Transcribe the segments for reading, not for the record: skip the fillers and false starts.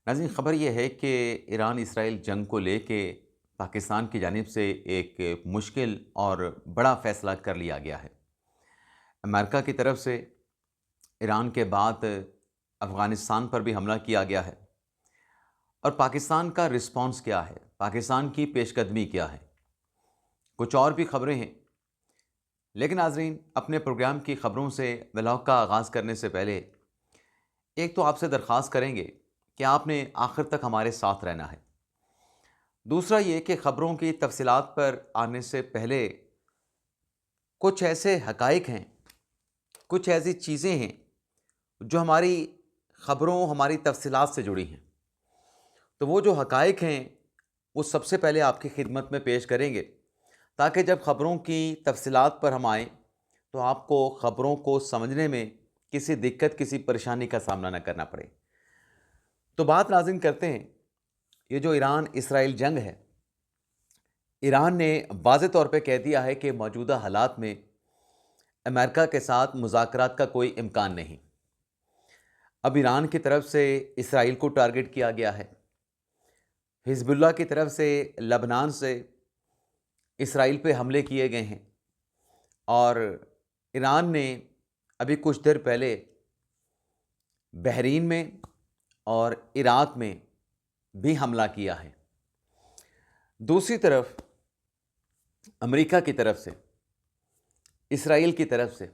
नाज़रीन, ख़बर ये है कि ईरान इसराइल जंग को लेके पाकिस्तान की जानिब से एक मुश्किल और बड़ा फ़ैसला कर लिया गया है। अमेरिका की तरफ से ईरान के बाद अफ़गानिस्तान पर भी हमला किया गया है और पाकिस्तान का रिस्पॉन्स क्या है? पाकिस्तान की पेशकदमी क्या है? कुछ और भी ख़बरें हैं। लेकिन नाज़रीन, अपने प्रोग्राम की ख़बरों से व्लॉग का आगाज़ करने से पहले एक तो आपसे दरख्वास्त करेंगे कि आपने आखिर तक हमारे साथ रहना है। दूसरा ये कि ख़बरों की तफसीलात पर आने से पहले कुछ ऐसे हक़ाइक़ हैं, कुछ ऐसी चीज़ें हैं जो हमारी ख़बरों, हमारी तफसीलात से जुड़ी हैं। तो वो जो हक़ाइक़ हैं, वो सबसे पहले आपकी खिदमत में पेश करेंगे, ताकि जब ख़बरों की तफसीलात पर हम आएँ, तो आपको ख़बरों को समझने में किसी दिक्कत, किसी परेशानी का सामना ना करना पड़े। तो बात नाज़रीन करते हैं, ये जो ईरान-इसराइल जंग है, ईरान ने वाज़े तौर पे कह दिया है कि मौजूदा हालात में अमेरिका के साथ मुज़ाकरात का कोई इम्कान नहीं। अब ईरान की तरफ से इसराइल को टारगेट किया गया है। हिज़्बुल्लाह की तरफ से लबनान से इसराइल पे हमले किए गए हैं और ईरान ने अभी कुछ देर पहले बहरीन में और इराक में भी हमला किया है। दूसरी तरफ अमेरिका की तरफ से, इसराइल की तरफ से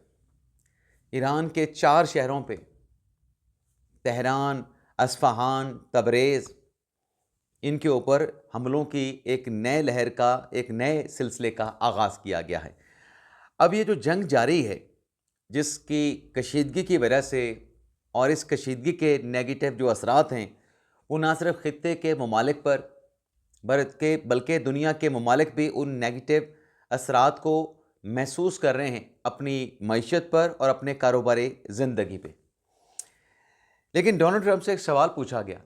ईरान के 4 शहरों पे तेहरान, अस्फ़हान, तबरेज़, इनके ऊपर हमलों की एक नए लहर का, एक नए सिलसिले का आगाज़ किया गया है। अब ये जो जंग जारी है, जिसकी कशीदगी की वजह से और इस कशीदगी के नेगेटिव जो असरात हैं, वो ना सिर्फ ख़ित्ते के ममालिक पर बल्कि दुनिया के ममालिक भी उन नेगेटिव असरात को महसूस कर रहे हैं अपनी मईशत पर और अपने कारोबारी ज़िंदगी पे। लेकिन डोनाल्ड ट्रंप से एक सवाल पूछा गया।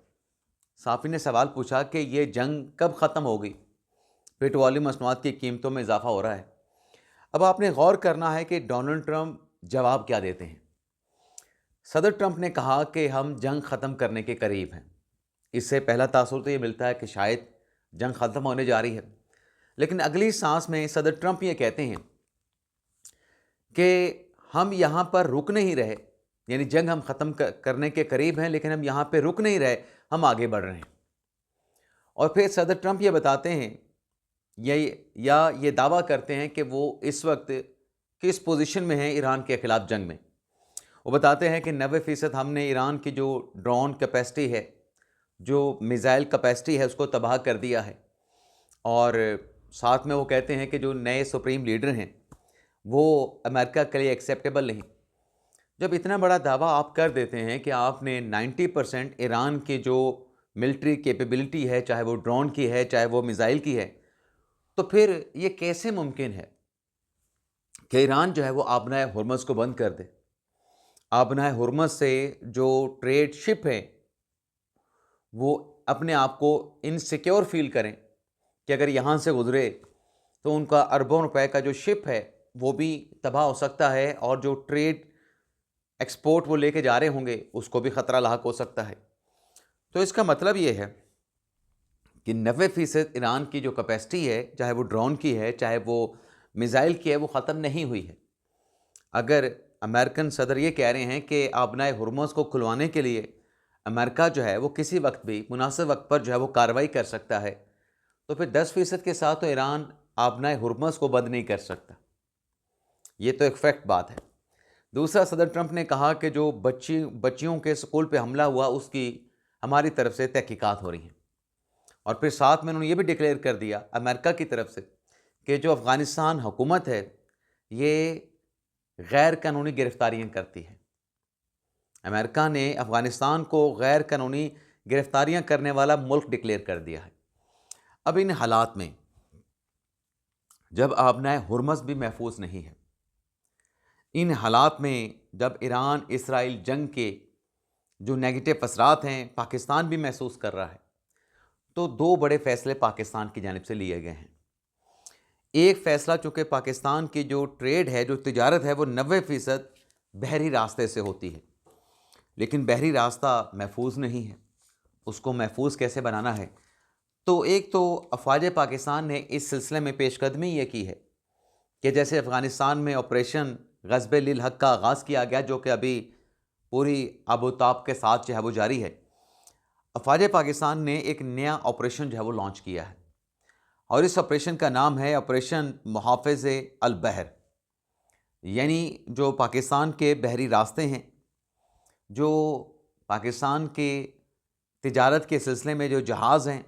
साफ़ी ने सवाल पूछा कि ये जंग कब ख़त्म होगी? पेट्रोलियम मसनूआत की कीमतों में इजाफ़ा हो रहा है। अब आपने गौर करना है कि डोनाल्ड ट्रंप जवाब क्या देते हैं। सदर ट्रंप ने कहा कि हम जंग ख़त्म करने के करीब हैं। इससे पहला तासुर तो ये मिलता है कि शायद जंग ख़त्म होने जा रही है। लेकिन अगली सांस में सदर ट्रंप ये कहते हैं कि हम यहाँ पर रुक नहीं रहे, यानी जंग हम ख़त्म करने के करीब हैं, लेकिन हम यहाँ पे रुक नहीं रहे, हम आगे बढ़ रहे हैं। और फिर सदर ट्रंप ये बताते हैं ये दावा करते हैं कि वो इस वक्त किस पोजीशन में हैं ईरान के ख़िलाफ़ जंग में। वो बताते हैं कि 90% हमने ईरान की जो ड्रोन कैपेसिटी है, जो मिज़ाइल कैपेसिटी है, उसको तबाह कर दिया है। और साथ में वो कहते हैं कि जो नए सुप्रीम लीडर हैं, वो अमेरिका के लिए एक्सेप्टेबल नहीं। जब इतना बड़ा दावा आप कर देते हैं कि आपने 90% ईरान की जो मिलिट्री कैपेबिलिटी है, चाहे वो ड्रोन की है, चाहे वो मिज़ाइल की है, तो फिर ये कैसे मुमकिन है कि ईरान जो है वो आबनाए हुर्मुज़ को बंद कर दे? आबनाए हुर्मुज़ से जो ट्रेड शिप हैं, वो अपने आप को इनसिक्योर फ़ील करें कि अगर यहाँ से गुज़रे तो उनका अरबों रुपए का जो शिप है, वो भी तबाह हो सकता है और जो ट्रेड एक्सपोर्ट वो लेके जा रहे होंगे, उसको भी ख़तरा लाहक हो सकता है। तो इसका मतलब ये है कि 90% ईरान की जो कैपेसिटी है, चाहे वो ड्रोन की है, चाहे वो मिज़ाइल की है, वो ख़त्म नहीं हुई है। अगर अमेरिकन सदर ये कह रहे हैं कि आबनाए हुर्मुज़ को खुलवाने के लिए अमेरिका जो है वो किसी वक्त भी मुनासिब वक्त पर जो है वो कार्रवाई कर सकता है, तो फिर 10% के साथ तो ईरान आबनाए हुर्मुज़ को बंद नहीं कर सकता। ये तो एक फैक्ट बात है। दूसरा, सदर ट्रंप ने कहा कि जो बच्चियों के स्कूल पे हमला हुआ, उसकी हमारी तरफ से तहकीकात हो रही हैं। और फिर साथ में उन्होंने ये भी डिक्लेयर कर दिया अमेरिका की तरफ से कि जो अफ़गानिस्तान हुकूमत है, ये गैर कानूनी गिरफ्तारियाँ करती है। अमेरिका ने अफ़गानिस्तान को गैर कानूनी गिरफ्तारियाँ करने वाला मुल्क डिक्लेयर कर दिया है। अब इन हालात में जब आबनाए हुर्मुज़ भी महफूज नहीं है, इन हालात में जब ईरान इसराइल जंग के जो नेगेटिव असरात हैं पाकिस्तान भी महसूस कर रहा है, तो 2 बड़े फ़ैसले पाकिस्तान की जानिब से लिए गए हैं। एक फ़ैसला, चूँकि पाकिस्तान की जो ट्रेड है, जो तिजारत है, वो 90% बहरी रास्ते से होती है, लेकिन बहरी रास्ता महफूज नहीं है। उसको महफूज कैसे बनाना है। तो एक तो अफवाज पाकिस्तान ने इस सिलसिले में पेशकदमी ये की है कि जैसे अफ़गानिस्तान में ऑपरेशन ग़ज़ब लिल हक़ का आगाज़ किया गया, जो कि अभी पूरी आबोताब के साथ जो है वो जारी है। अफवाज पाकिस्तान ने एक नया ऑपरेशन जो है वो लॉन्च किया है और इस ऑपरेशन का नाम है ऑपरेशन मुहाफ़िज़ अल बहर। यानी जो पाकिस्तान के बहरी रास्ते हैं, जो पाकिस्तान के तिजारत के सिलसिले में जो जहाज़ हैं,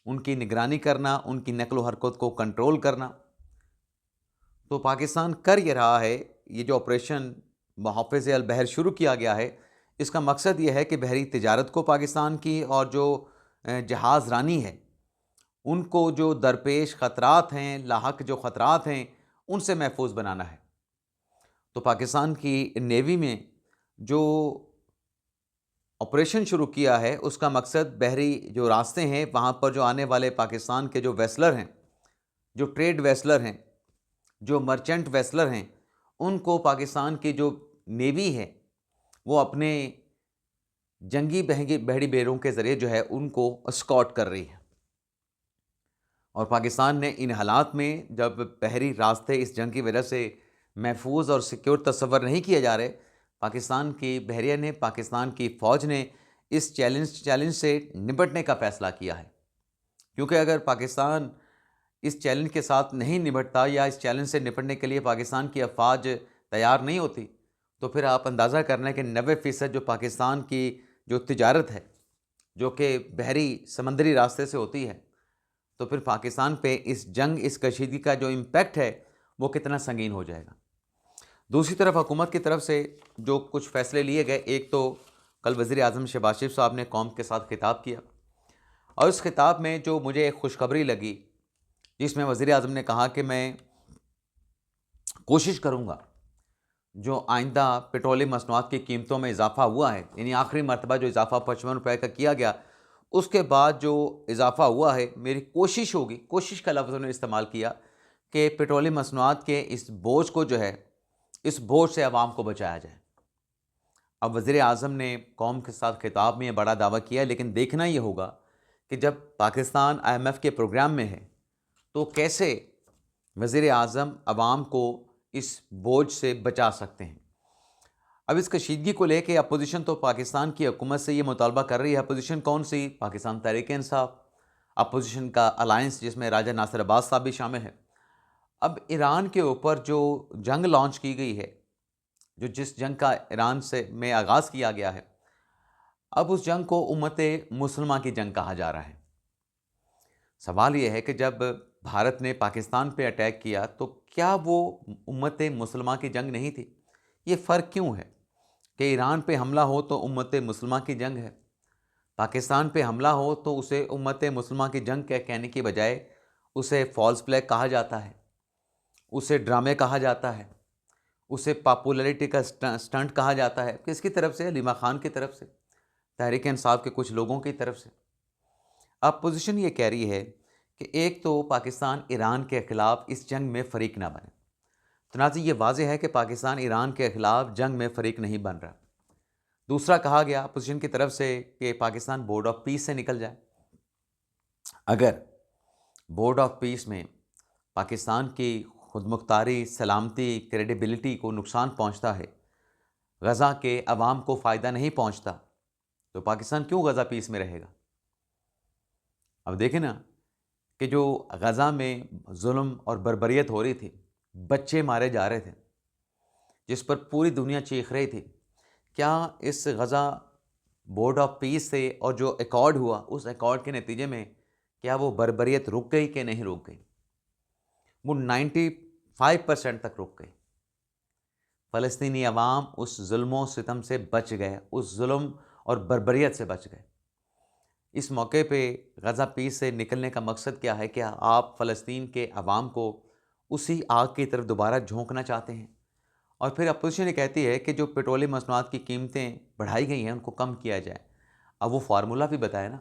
उनकी निगरानी करना, उनकी नक़्ल व हरकत को कंट्रोल करना। तो पाकिस्तान कर ये रहा है, ये जो ऑपरेशन मुहाफ़िज़ अल बहर शुरू किया गया है, इसका मकसद ये है कि बहरी तिजारत को पाकिस्तान की और जो जहाज़ रानी है, उनको जो दरपेश ख़तरात हैं, लाहक जो ख़तरात हैं, उनसे महफूज बनाना है। तो पाकिस्तान की नेवी में जो ऑपरेशन शुरू किया है, उसका मकसद बहरी जो रास्ते हैं, वहाँ पर जो आने वाले पाकिस्तान के जो वेसलर हैं, जो ट्रेड वेसलर हैं, जो मर्चेंट वेसलर हैं, उनको पाकिस्तान की जो नेवी है वो अपने जंगी बहरी बेड़ों के ज़रिए जो है उनको स्कॉट कर रही है। और पाकिस्तान ने इन हालात में, जब बहरी रास्ते इस जंग की वजह से महफूज और सिक्योर तस्वर नहीं किए जा रहे, पाकिस्तान की बहरिया ने, पाकिस्तान की फ़ौज ने इस चैलेंज से निपटने का फ़ैसला किया है। क्योंकि अगर पाकिस्तान इस चैलेंज के साथ नहीं निपटता या इस चैलेंज से निपटने के लिए पाकिस्तान की अफवाज तैयार नहीं होती, तो फिर आप अंदाज़ा कर लें कि 90% जो पाकिस्तान की जो तिजारत है, जो कि बहरी समंदरी रास्ते से होती है, तो फिर पाकिस्तान पे इस जंग, इस कशीदगी का जो इम्पैक्ट है वो कितना संगीन हो जाएगा। दूसरी तरफ हुकूमत की तरफ से जो कुछ फ़ैसले लिए गए, एक तो कल वज़ीर आज़म शहबाज शरीफ साहब ने कौम के साथ खिताब किया और उस खिताब में जो मुझे एक खुशखबरी लगी, जिसमें वज़ीर आज़म ने कहा कि मैं कोशिश करूँगा जो आइंदा पेट्रोलियम मसनूआत की कीमतों में इजाफ़ा हुआ है, यानी आखिरी मरतबा जो इजाफ़ा 55 रुपये का किया गया, उसके बाद जो इजाफ़ा हुआ है, मेरी कोशिश होगी, कोशिश का लफ्ज़ उन्होंने इस्तेमाल किया, कि पेट्रोलियम मसनूआत के इस बोझ को जो है, इस बोझ से आवाम को बचाया जाए। अब वज़ीर आज़म ने कौम के साथ खिताब में ये बड़ा दावा किया, लेकिन देखना ये होगा कि जब पाकिस्तान IMF के प्रोग्राम में है, तो कैसे वज़ीर आज़म आवाम को इस बोझ से बचा सकते हैं। अब इस कशीदगी को लेके अपोजिशन तो पाकिस्तान की हुकूमत से ये मुतालबा कर रही है। अपोजिशन कौन सी? पाकिस्तान तहरीक-ए-इंसाफ, अपोजिशन का अलायंस जिसमें राजा नासिर अब्बास साहब भी शामिल हैं। अब ईरान के ऊपर जो जंग लॉन्च की गई है, जो जिस जंग का ईरान से में आगाज़ किया गया है, अब उस जंग को उम्मत मुसलमा की जंग कहा जा रहा है। सवाल ये है कि जब भारत ने पाकिस्तान पे अटैक किया, तो क्या वो उम्मत मुसलमा की जंग नहीं थी? ये फ़र्क क्यों है कि ईरान पे हमला हो तो उम्मत मुसलमा की जंग है, पाकिस्तान पे हमला हो तो उसे उम्मत मुसलमा की जंग कहने की बजाय उसे फॉल्स फ्लैग कहा जाता है, उसे ड्रामे कहा जाता है, उसे पॉपुलैरिटी का स्टंट कहा जाता है। किसकी तरफ से? अलीमा खान की तरफ से, तहरीक इंसाफ के कुछ लोगों की तरफ से। अब पोजीशन ये कह रही है कि एक तो पाकिस्तान ईरान के ख़िलाफ़ इस जंग में फ़रीक ना बने। तो नाज़रीन, ये वाज़ेह है कि पाकिस्तान ईरान के ख़िलाफ़ जंग में फ़रीक नहीं बन रहा। दूसरा कहा गया अपोजिशन की तरफ से कि पाकिस्तान बोर्ड ऑफ पीस से निकल जाए। अगर बोर्ड ऑफ पीस में पाकिस्तान की खुदमुख्तारी, सलामती, क्रेडिबिलिटी को नुकसान पहुंचता है, गज़ा के अवाम को फ़ायदा नहीं पहुंचता, तो पाकिस्तान क्यों गज़ा पीस में रहेगा? अब देखें ना कि जो गज़ा में जुल्म और बर्बरियत हो रही थी, बच्चे मारे जा रहे थे, जिस पर पूरी दुनिया चीख रही थी, क्या इस गज़ा बोर्ड ऑफ पीस से और जो एकॉर्ड हुआ, उस एकॉर्ड के नतीजे में क्या वो बर्बरियत रुक गई कि नहीं रुक गई? वो 95% तक रुक गई। फ़लस्तीनी अवाम उस जुल्म सितम से बच गए, उस जुल्म और बर्बरियत से बच गए। इस मौके पे गज़ा पीस से निकलने का मकसद क्या है? क्या आप फ़लस्तीन के अवाम को उसी आग की तरफ दोबारा झोंकना चाहते हैं? और फिर अपोजिशन ये कहती है कि जो पेट्रोलियम मसनूआत की कीमतें बढ़ाई गई हैं, उनको कम किया जाए। अब वो फार्मूला भी बताए ना,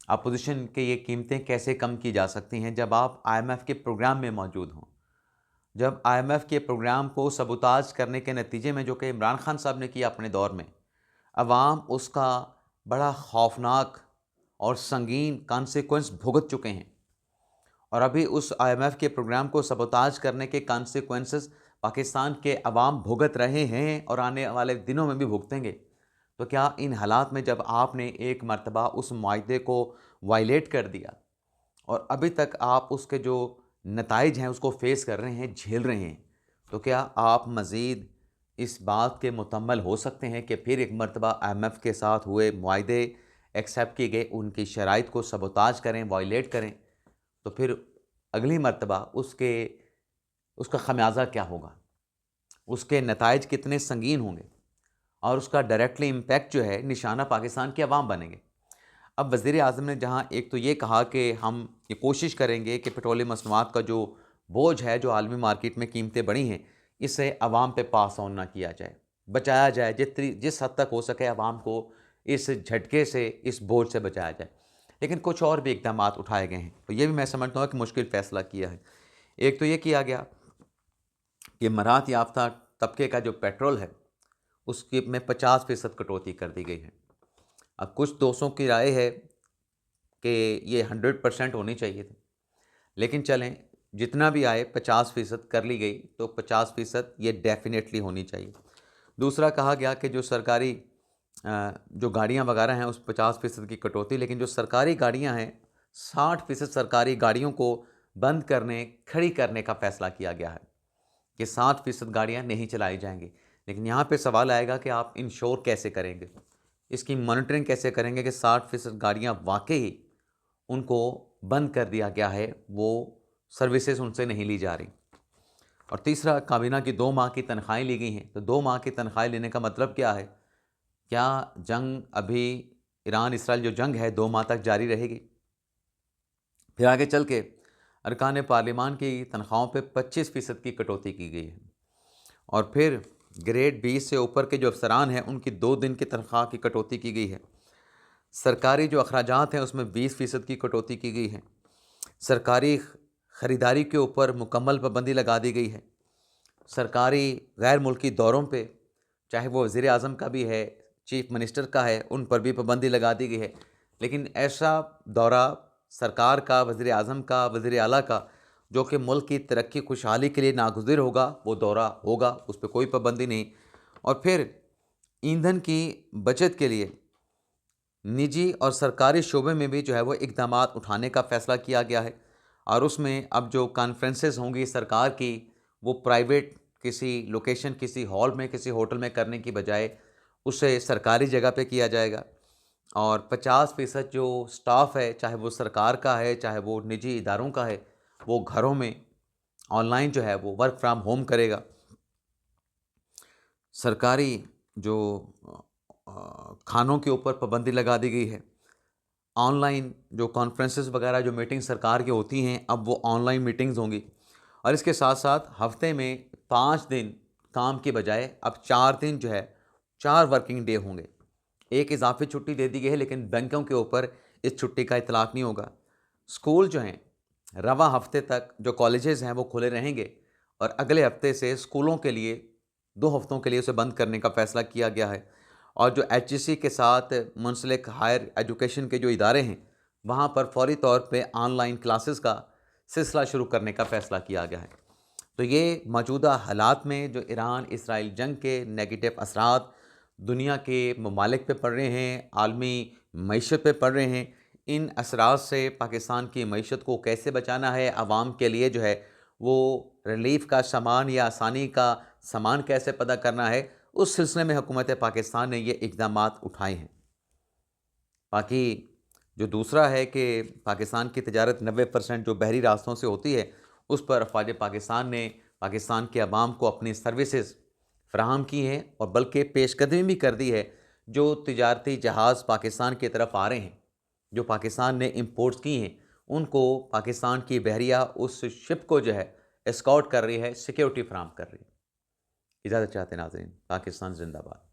अपोजिशन के ये कीमतें कैसे कम की जा सकती हैं जब आप IMF के प्रोग्राम में मौजूद हों। जब IMF के प्रोग्राम को सबूताज करने के नतीजे में, जो कि इमरान खान साहब ने किया अपने दौर में, अवाम उसका बड़ा खौफनाक और संगीन कॉन्सिक्वेंस भुगत चुके हैं, और अभी उस IMF के प्रोग्राम को सबोताज करने के कॉन्सिक्वेंसेस पाकिस्तान के अवाम भुगत रहे हैं और आने वाले दिनों में भी भुगतेंगे। तो क्या इन हालात में जब आपने एक मर्तबा उस मुआहदे को वायलेट कर दिया और अभी तक आप उसके जो नताइज हैं उसको फेस कर रहे हैं, झेल रहे हैं, तो क्या आप मज़ीद इस बात के मुतम्मल हो सकते हैं कि फिर एक मर्तबा IMF के साथ हुए मुआहदे एक्सेप्ट किए गए उनकी शराइत को सबोताज करें, वायलेट करें, तो फिर अगली मर्तबा उसका ख़मियाज़ा क्या होगा, उसके नताइज कितने संगीन होंगे और उसका डायरेक्टली इम्पैक्ट जो है निशाना पाकिस्तान के अवाम बनेंगे। अब वज़ीर आज़म ने जहाँ एक तो ये कहा कि हम ये कोशिश करेंगे कि पेट्रोलियम मसनूआत का जो बोझ है, जो आलमी मार्केट में कीमतें बढ़ी हैं, इसे अवाम पे पास ऑन ना किया जाए, बचाया जाए, जिस हद तक हो सके अवाम को इस झटके से, इस बोझ से बचाया जाए। लेकिन कुछ और भी इक़दाम उठाए गए हैं, तो ये भी मैं समझता हूँ कि मुश्किल फ़ैसला किया है। एक तो ये किया गया कि मराहत याफ्ता तबके का जो पेट्रोल है उसकी में 50% कटौती कर दी गई है। अब कुछ दोस्तों की राय है कि ये 100% होनी चाहिए थी, लेकिन चलें जितना भी आए 50% कर ली गई, तो 50% ये डेफिनेटली होनी चाहिए। दूसरा कहा गया कि जो सरकारी जो गाड़ियाँ वगैरह हैं उस 50% की कटौती, लेकिन जो सरकारी गाड़ियाँ हैं 60% सरकारी गाड़ियों को बंद करने, खड़ी करने का फ़ैसला किया गया है कि 60% गाड़ियाँ नहीं चलाई जाएंगी। लेकिन यहाँ पे सवाल आएगा कि आप इंश्योर कैसे करेंगे, इसकी मॉनिटरिंग कैसे करेंगे कि 60% गाड़ियाँ वाकई उनको बंद कर दिया गया है, वो सर्विसेज उनसे नहीं ली जा रही। और तीसरा, काबीना की 2 माह की तनख्वाहें ली गई हैं, तो 2 माह की तनख्वाहें लेने का मतलब क्या है? क्या जंग अभी ईरान इसराइल जो जंग है 2 माह तक जारी रहेगी? फिर आगे चल के अरकान पार्लिमान की तनख्वाहों पे 25% की कटौती की गई है, और फिर ग्रेड 20 से ऊपर के जो अफसरान हैं उनकी 2 दिन की तनख्वाह की कटौती की गई है। सरकारी जो अखराजात हैं उसमें 20% की कटौती की गई है। सरकारी ख़रीदारी के ऊपर मुकम्मल पाबंदी लगा दी गई है। सरकारी गैर मुल्की दौरों पे, चाहे वो वज़ीर आज़म का भी है, चीफ़ मिनिस्टर का है, उन पर भी पाबंदी लगा दी गई है। लेकिन ऐसा दौरा सरकार का, वज़ीर आज़म का, वज़ीर आला का, जो कि मुल्क की तरक्की खुशहाली के लिए नागुज़िर होगा, वो दौरा होगा, उस पर कोई पाबंदी नहीं। और फिर ईंधन की बचत के लिए निजी और सरकारी शोबे में भी जो है वो इक़दाम उठाने का फ़ैसला किया गया है, और उसमें अब जो कॉन्फ्रेंसेस होंगी सरकार की, वो प्राइवेट किसी लोकेशन, किसी हॉल में, किसी होटल में करने की बजाय उसे सरकारी जगह पे किया जाएगा। और 50% जो स्टाफ है, चाहे वो सरकार का है, चाहे वो निजी इदारों का है, वो घरों में ऑनलाइन जो है वो वर्क फ्रॉम होम करेगा। सरकारी जो खानों के ऊपर पाबंदी लगा दी गई है। ऑनलाइन जो कॉन्फ्रेंसेस वगैरह, जो मीटिंग सरकार की होती हैं, अब वो ऑनलाइन मीटिंग्स होंगी। और इसके साथ साथ हफ्ते में 5 दिन काम के बजाय अब 4 दिन जो है, 4 वर्किंग डे होंगे। एक इजाफी छुट्टी दे दी गई है, लेकिन बैंकों के ऊपर इस छुट्टी का इतलाक़ नहीं होगा। स्कूल जो हैं, रवा हफ्ते तक जो कॉलेजेस हैं वो खुले रहेंगे, और अगले हफ्ते से स्कूलों के लिए 2 हफ्तों के लिए उसे बंद करने का फ़ैसला किया गया है। और जो HEC के साथ मुंसलिक हायर एजुकेशन के जो इदारे हैं, वहाँ पर फौरी तौर पे ऑनलाइन क्लासेस का सिलसिला शुरू करने का फ़ैसला किया गया है। तो ये मौजूदा हालात में जो ईरान इसराइल जंग के नेगेटिव असरात दुनिया के ममालिक पे पड़ रहे हैं, आलमी मईशत पे पड़ रहे हैं, इन असरात से पाकिस्तान की मईशत को कैसे बचाना है, आवाम के लिए जो है वो रिलीफ का सामान या आसानी का सामान कैसे पैदा करना है, उस सिलसिले में हुकूमत पाकिस्तान ने ये इक़दाम उठाए हैं। बाकी जो दूसरा है कि पाकिस्तान की तिजारत 90% जो बहरी रास्तों से होती है, उस पर अफ़वाज पाकिस्तान ने पाकिस्तान के अवाम को अपनी सर्विसेज फ़राहम की हैं, और बल्कि पेशकदमी भी कर दी है। जो तिजारती जहाज़ पाकिस्तान की तरफ आ रहे हैं, जो पाकिस्तान ने इम्पोर्ट्स की हैं, उनको पाकिस्तान की बहरिया उस शिप को जो है एस्कॉर्ट कर रही है, सिक्योरिटी फ़राहम कर रही है। इजाज़त चाहते नाज़रीन। पाकिस्तान ज़िंदाबाद।